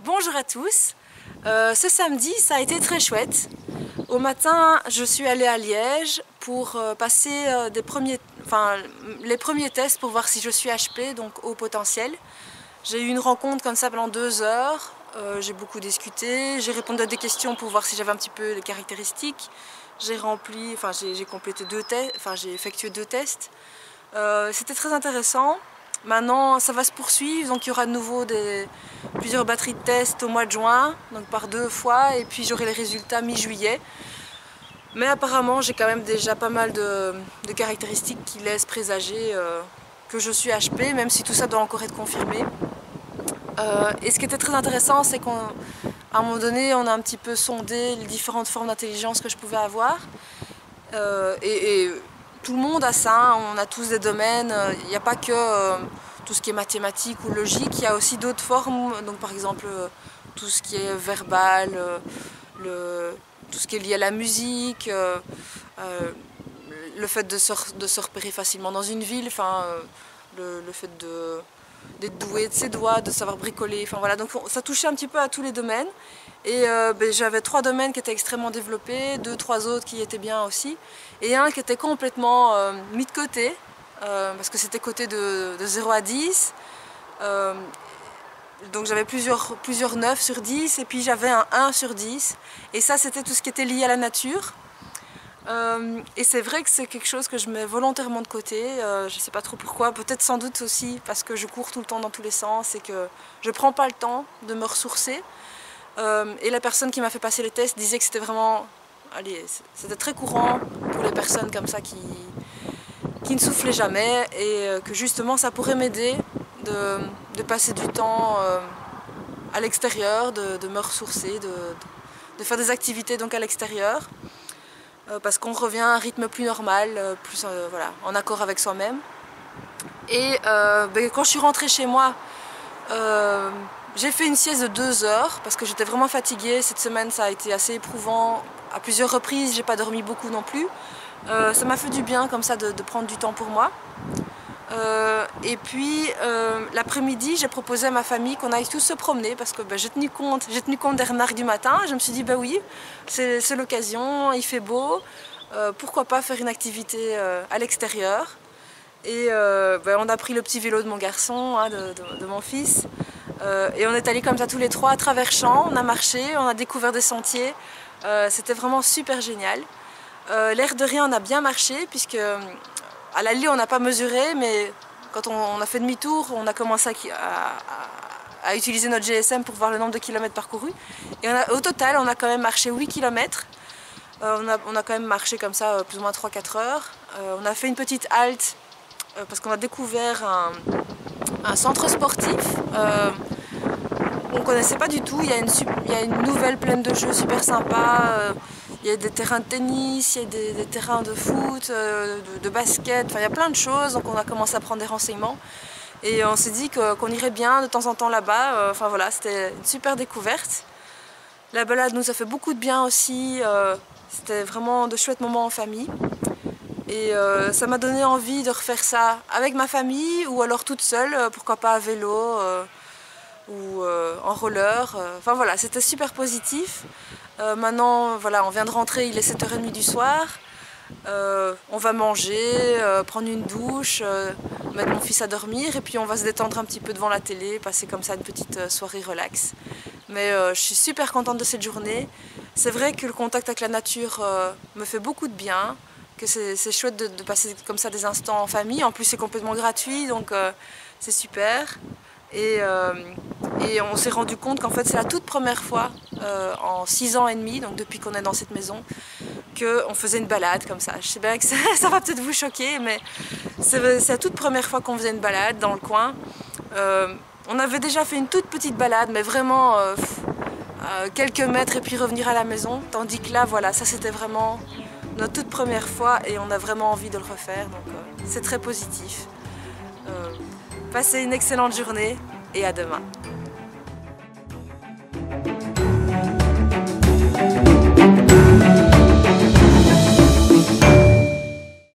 Bonjour à tous, ce samedi ça a été très chouette. Au matin je suis allée à Liège pour passer les premiers tests pour voir si je suis HP, donc haut potentiel. J'ai eu une rencontre comme ça pendant 2 heures, j'ai beaucoup discuté, j'ai répondu à des questions pour voir si j'avais un petit peu les caractéristiques. J'ai complété j'ai effectué 2 tests. C'était très intéressant. Maintenant, ça va se poursuivre, donc il y aura de nouveau plusieurs batteries de tests au mois de juin, donc par 2 fois, et puis j'aurai les résultats mi-juillet. Mais apparemment, j'ai quand même déjà pas mal de caractéristiques qui laissent présager que je suis HP, même si tout ça doit encore être confirmé. Et ce qui était très intéressant, c'est qu'à un moment donné, on a un petit peu sondé les différentes formes d'intelligence que je pouvais avoir. Et tout le monde a ça, on a tous des domaines, il n'y a pas que tout ce qui est mathématique ou logique, il y a aussi d'autres formes, donc par exemple tout ce qui est verbal, tout ce qui est lié à la musique, le fait de se repérer facilement dans une ville, le fait d'être doué de ses doigts, de savoir bricoler, voilà, donc ça touchait un petit peu à tous les domaines. Et j'avais 3 domaines qui étaient extrêmement développés, 2-3 autres qui étaient bien aussi, et un qui était complètement mis de côté, parce que c'était coté de 0 à 10. Donc j'avais plusieurs 9 sur 10, et puis j'avais un 1 sur 10. Et ça, c'était tout ce qui était lié à la nature. Et c'est vrai que c'est quelque chose que je mets volontairement de côté, je ne sais pas trop pourquoi, peut-être sans doute aussi parce que je cours tout le temps dans tous les sens et que je ne prends pas le temps de me ressourcer. Et la personne qui m'a fait passer les tests disait que c'était vraiment, c'était très courant pour les personnes comme ça qui ne soufflaient jamais, et que justement ça pourrait m'aider de passer du temps à l'extérieur, de me ressourcer, de faire des activités donc à l'extérieur, parce qu'on revient à un rythme plus normal, plus voilà, en accord avec soi-même. Et quand je suis rentrée chez moi, j'ai fait une sieste de 2 heures parce que j'étais vraiment fatiguée. Cette semaine ça a été assez éprouvant à plusieurs reprises, j'ai pas dormi beaucoup non plus. Ça m'a fait du bien comme ça de prendre du temps pour moi. Et puis l'après-midi, j'ai proposé à ma famille qu'on aille tous se promener parce que j'ai tenu compte des remarques du matin. Je me suis dit bah oui, c'est l'occasion, il fait beau, pourquoi pas faire une activité à l'extérieur. Et on a pris le petit vélo de mon garçon, de mon fils. Et on est allés comme ça tous les 3 à travers champs, on a marché, on a découvert des sentiers, c'était vraiment super génial. L'air de rien, on a bien marché, puisque à l'allée on n'a pas mesuré, mais quand on a fait demi-tour, on a commencé à utiliser notre GSM pour voir le nombre de kilomètres parcourus. Et au total, on a quand même marché 8 km. On a quand même marché comme ça plus ou moins 3-4 heures. On a fait une petite halte parce qu'on a découvert un centre sportif. On ne connaissait pas du tout, il y a une nouvelle plaine de jeux super sympa, il y a des terrains de tennis, il y a des terrains de foot, de basket, il y a plein de choses, donc on a commencé à prendre des renseignements. Et on s'est dit qu'on irait bien de temps en temps là-bas, voilà, c'était une super découverte. La balade nous a fait beaucoup de bien aussi, c'était vraiment de chouettes moments en famille. Et ça m'a donné envie de refaire ça avec ma famille ou alors toute seule, pourquoi pas à vélo ou en roller. Enfin voilà, c'était super positif. Maintenant, voilà, on vient de rentrer, il est 7h30 du soir. On va manger, prendre une douche, mettre mon fils à dormir et puis on va se détendre un petit peu devant la télé, passer comme ça une petite soirée relax. Mais je suis super contente de cette journée. C'est vrai que le contact avec la nature me fait beaucoup de bien, que c'est chouette de passer comme ça des instants en famille. En plus c'est complètement gratuit, donc c'est super. Et on s'est rendu compte qu'en fait c'est la toute première fois en 6 ans et demi, donc depuis qu'on est dans cette maison, qu'on faisait une balade comme ça. Je sais bien que ça va peut-être vous choquer, mais c'est la toute première fois qu'on faisait une balade dans le coin. On avait déjà fait une toute petite balade, mais vraiment quelques mètres et puis revenir à la maison. Tandis que là, voilà, ça c'était vraiment notre toute première fois et on a vraiment envie de le refaire, donc c'est très positif. Passez une excellente journée et à demain.